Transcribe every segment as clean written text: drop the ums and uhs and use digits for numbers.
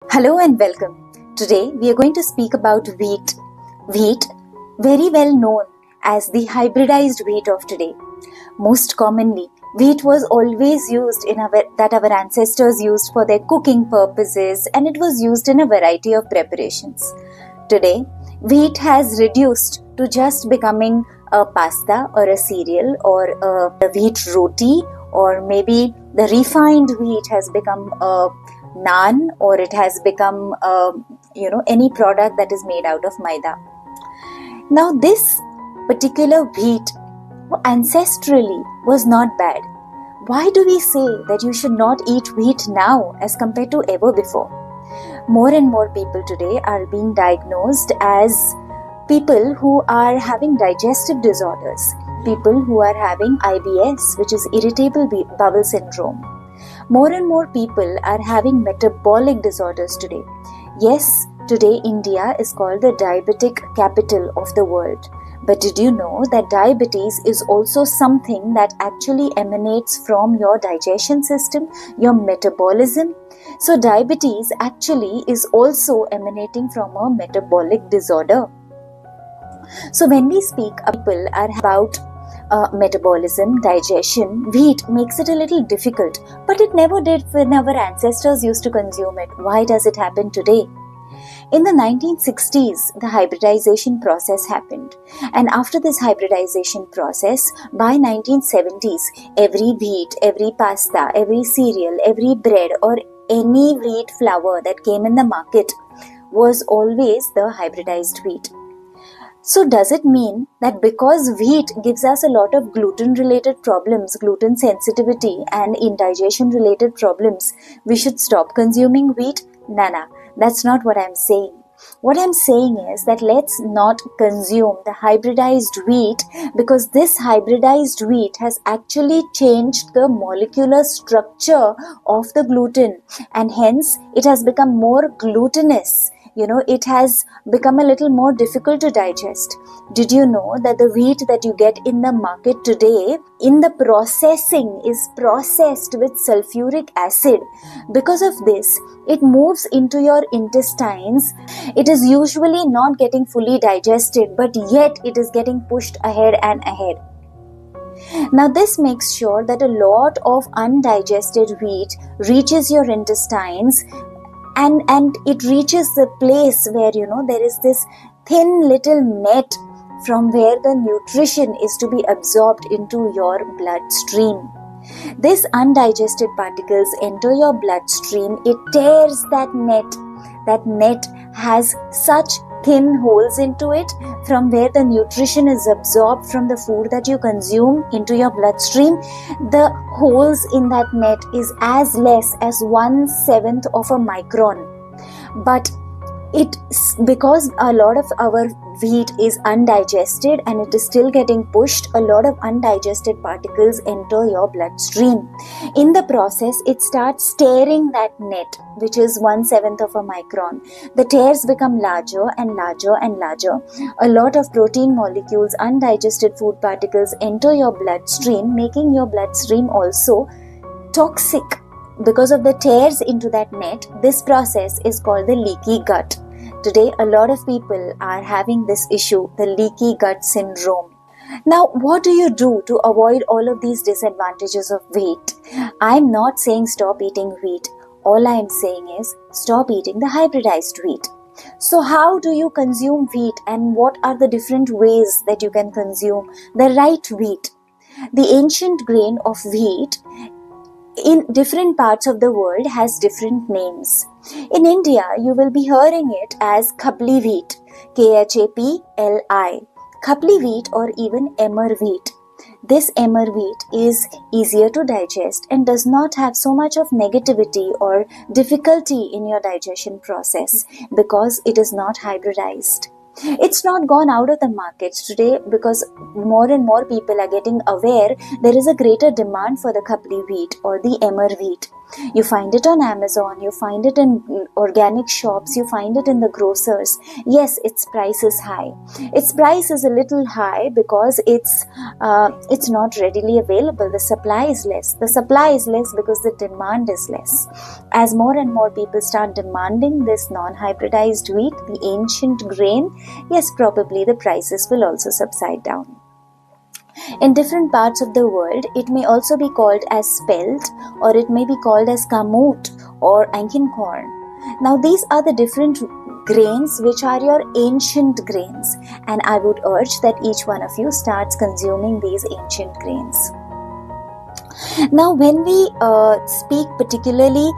Hello and welcome. Today we are going to speak about wheat. Wheat, very well known as the hybridized wheat of today. Most commonly, wheat was always used that our ancestors used for their cooking purposes, and it was used in a variety of preparations. Today, wheat has reduced to just becoming a pasta or a cereal or a wheat roti, or maybe the refined wheat has become a naan, or it has become any product that is made out of maida. Now this particular wheat ancestrally was not bad. Why do we say that you should not eat wheat now as compared to ever before? More and more people today are being diagnosed as people who are having digestive disorders, people who are having IBS, which is irritable bowel syndrome. More and more people are having metabolic disorders today. Yes, today India is called the diabetic capital of the world. But did you know that diabetes is also something that actually emanates from your digestion system, your metabolism? So diabetes actually is also emanating from a metabolic disorder. So when we speak, people are about metabolism, digestion, wheat makes it a little difficult, but it never did when our ancestors used to consume it. Why does it happen today? In the 1960s, the hybridization process happened, and after this hybridization process, by 1970s, every wheat, every pasta, every cereal, every bread or any wheat flour that came in the market was always the hybridized wheat. So does it mean that because wheat gives us a lot of gluten-related problems, gluten sensitivity and indigestion-related problems, we should stop consuming wheat? Nana, that's not what I'm saying. What I'm saying is that let's not consume the hybridized wheat, because this hybridized wheat has actually changed the molecular structure of the gluten, and hence it has become more glutinous. It has become a little more difficult to digest. Did you know that the wheat that you get in the market today, in the processing, is processed with sulfuric acid? Because of this, it moves into your intestines. It is usually not getting fully digested, but yet it is getting pushed ahead and ahead. Now this makes sure that a lot of undigested wheat reaches your intestines, and it reaches the place where there is this thin little net from where the nutrition is to be absorbed into your bloodstream. These undigested particles enter your bloodstream. It tears that net. That net has such thin holes into it from where the nutrition is absorbed from the food that you consume into your bloodstream. The holes in that net is as less as 1/7 of a micron. But because a lot of our wheat is undigested and it is still getting pushed, a lot of undigested particles enter your bloodstream. In the process, it starts tearing that net, which is 1/7 of a micron. The tears become larger and larger and larger. A lot of protein molecules, undigested food particles enter your bloodstream, making your bloodstream also toxic. Because of the tears into that net, this process is called the leaky gut. Today, a lot of people are having this issue, the leaky gut syndrome. Now, what do you do to avoid all of these disadvantages of wheat? I'm not saying stop eating wheat. All I'm saying is stop eating the hybridized wheat. So how do you consume wheat, and what are the different ways that you can consume the right wheat? The ancient grain of wheat in different parts of the world has different names. In India, you will be hearing it as Khapli wheat, Khapli, Khapli wheat, or even Emmer wheat. This Emmer wheat is easier to digest and does not have so much of negativity or difficulty in your digestion process because it is not hybridized. It's not gone out of the markets today because more and more people are getting aware there is a greater demand for the Khapli wheat or the Emmer wheat. You find it on Amazon, you find it in organic shops, you find it in the grocers. Yes, its price is high. Its price is a little high because it's not readily available. The supply is less. The supply is less because the demand is less. As more and more people start demanding this non-hybridized wheat, the ancient grain, yes, probably the prices will also subside down. In different parts of the world, it may also be called as spelt, or it may be called as kamut or Einkorn. Now these are the different grains which are your ancient grains, and I would urge that each one of you starts consuming these ancient grains. Now when we speak particularly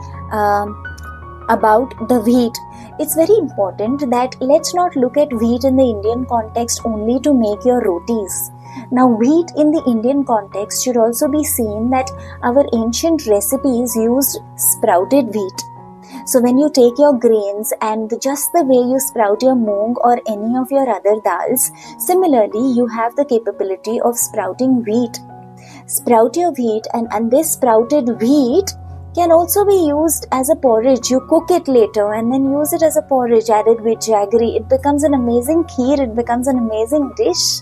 about the wheat, it's very important that let's not look at wheat in the Indian context only to make your rotis. Now wheat in the Indian context should also be seen that our ancient recipes used sprouted wheat. So when you take your grains and just the way you sprout your moong or any of your other dals, similarly you have the capability of sprouting wheat. Sprout your wheat, and this sprouted wheat can also be used as a porridge. You cook it later and then use it as a porridge, added with jaggery. It becomes an amazing kheer, it becomes an amazing dish.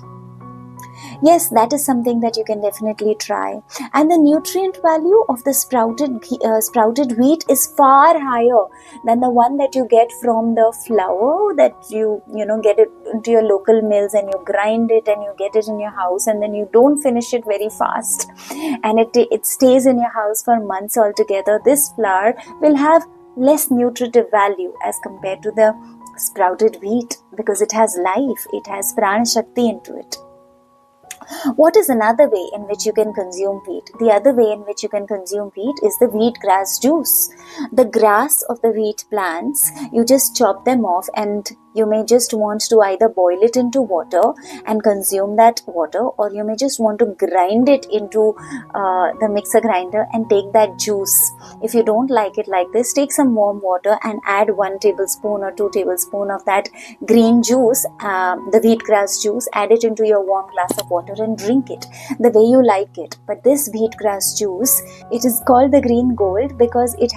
Yes, that is something that you can definitely try. And the nutrient value of the sprouted wheat is far higher than the one that you get from the flour that you get it into your local mills and you grind it and you get it in your house and then you don't finish it very fast and it stays in your house for months altogether. This flour will have less nutritive value as compared to the sprouted wheat because it has life, it has prana shakti into it. What is another way in which you can consume wheat? The other way in which you can consume wheat is the wheat grass juice. The grass of the wheat plants, you just chop them off and you may just want to either boil it into water and consume that water, or you may just want to grind it into the mixer grinder and take that juice. If you don't like it like this, take some warm water and add 1 tablespoon or 2 tablespoons of that green juice, the wheatgrass juice, add it into your warm glass of water and drink it the way you like it. But this wheatgrass juice, it is called the green gold because it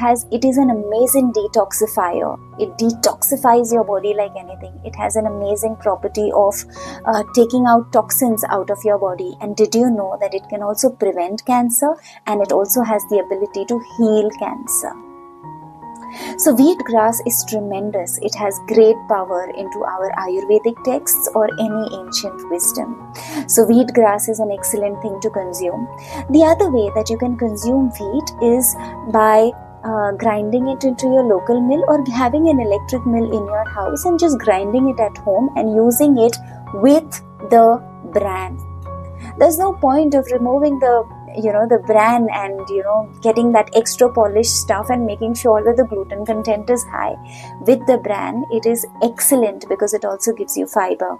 is an amazing detoxifier. It detoxifies your body like anything. It has an amazing property of taking out toxins out of your body. And did you know that it can also prevent cancer, and it also has the ability to heal cancer? So wheatgrass is tremendous. It has great power into our Ayurvedic texts or any ancient wisdom. So wheatgrass is an excellent thing to consume. The other way that you can consume wheat is by grinding it into your local mill or having an electric mill in your house and just grinding it at home and using it with the bran. There's no point of removing the bran and getting that extra polished stuff and making sure that the gluten content is high. With the bran, it is excellent because it also gives you fiber.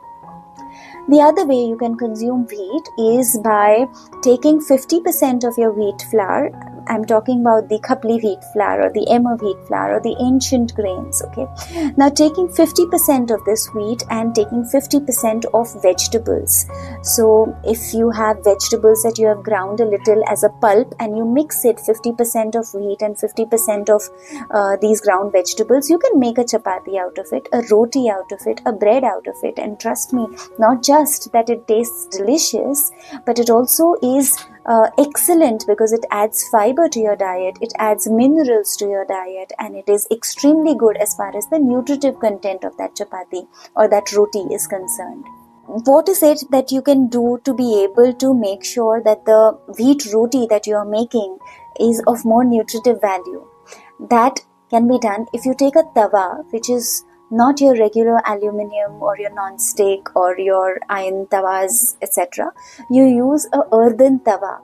The other way you can consume wheat is by taking 50% of your wheat flour. I'm talking about the Khapli wheat flour or the Emmer wheat flour or the ancient grains, okay? Now taking 50% of this wheat and taking 50% of vegetables. So if you have vegetables that you have ground a little as a pulp and you mix it 50% of wheat and 50% of these ground vegetables, you can make a chapati out of it, a roti out of it, a bread out of it. And trust me, not just that it tastes delicious, but it also is excellent because it adds fiber to your diet, it adds minerals to your diet, and it is extremely good as far as the nutritive content of that chapati or that roti is concerned. What is it that you can do to be able to make sure that the wheat roti that you are making is of more nutritive value? That can be done if you take a tawa, which is not your regular aluminium or your non-stick or your iron tawas, etc. You use a earthen tawa.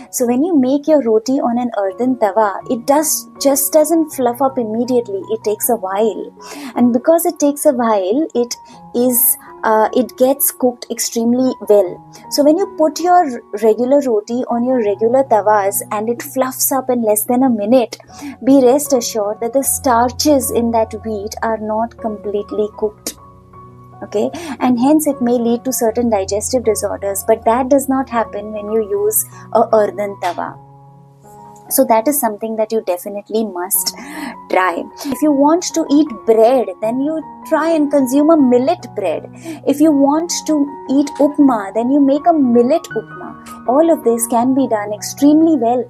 So when you make your roti on an earthen tawa, it just doesn't fluff up immediately. It takes a while, and because it takes a while, it gets cooked extremely well. So when you put your regular roti on your regular tawas and it fluffs up in less than a minute, be rest assured that the starches in that wheat are not completely cooked. Okay, and hence it may lead to certain digestive disorders, but that does not happen when you use a earthen tawa. So that is something that you definitely must try. If you want to eat bread, then you try and consume a millet bread. If you want to eat upma, then you make a millet upma. All of this can be done extremely well.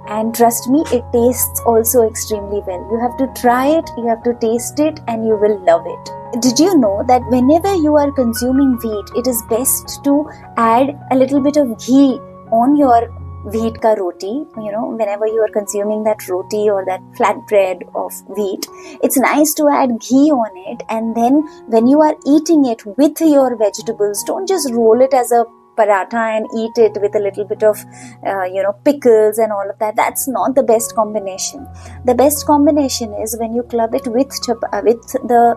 And trust me, it tastes also extremely well. You have to try it, you have to taste it, and you will love it. Did you know that whenever you are consuming wheat, it is best to add a little bit of ghee on your wheat ka roti? Whenever you are consuming that roti or that flatbread of wheat, it's nice to add ghee on it, and then when you are eating it with your vegetables, don't just roll it as a paratha and eat it with a little bit of pickles and all of that. That's not the best combination. The best combination is when you club it with the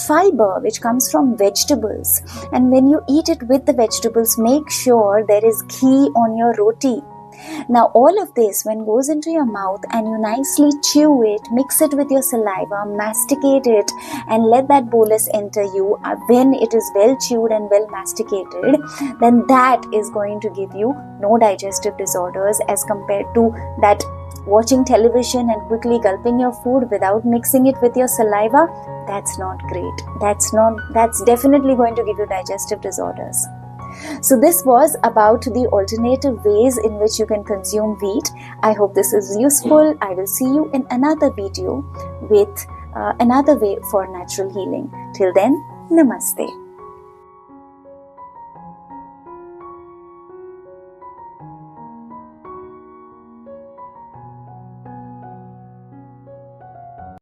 fiber which comes from vegetables, and when you eat it with the vegetables, make sure there is ghee on your roti. Now all of this, when goes into your mouth and you nicely chew it, mix it with your saliva, masticate it, and let that bolus enter you. When it is well chewed and well masticated, then that is going to give you no digestive disorders, as compared to that watching television and quickly gulping your food without mixing it with your saliva. That's not great. That's definitely going to give you digestive disorders. So this was about the alternative ways in which you can consume wheat. I hope this is useful. I will see you in another video with another way for natural healing. Till then, namaste.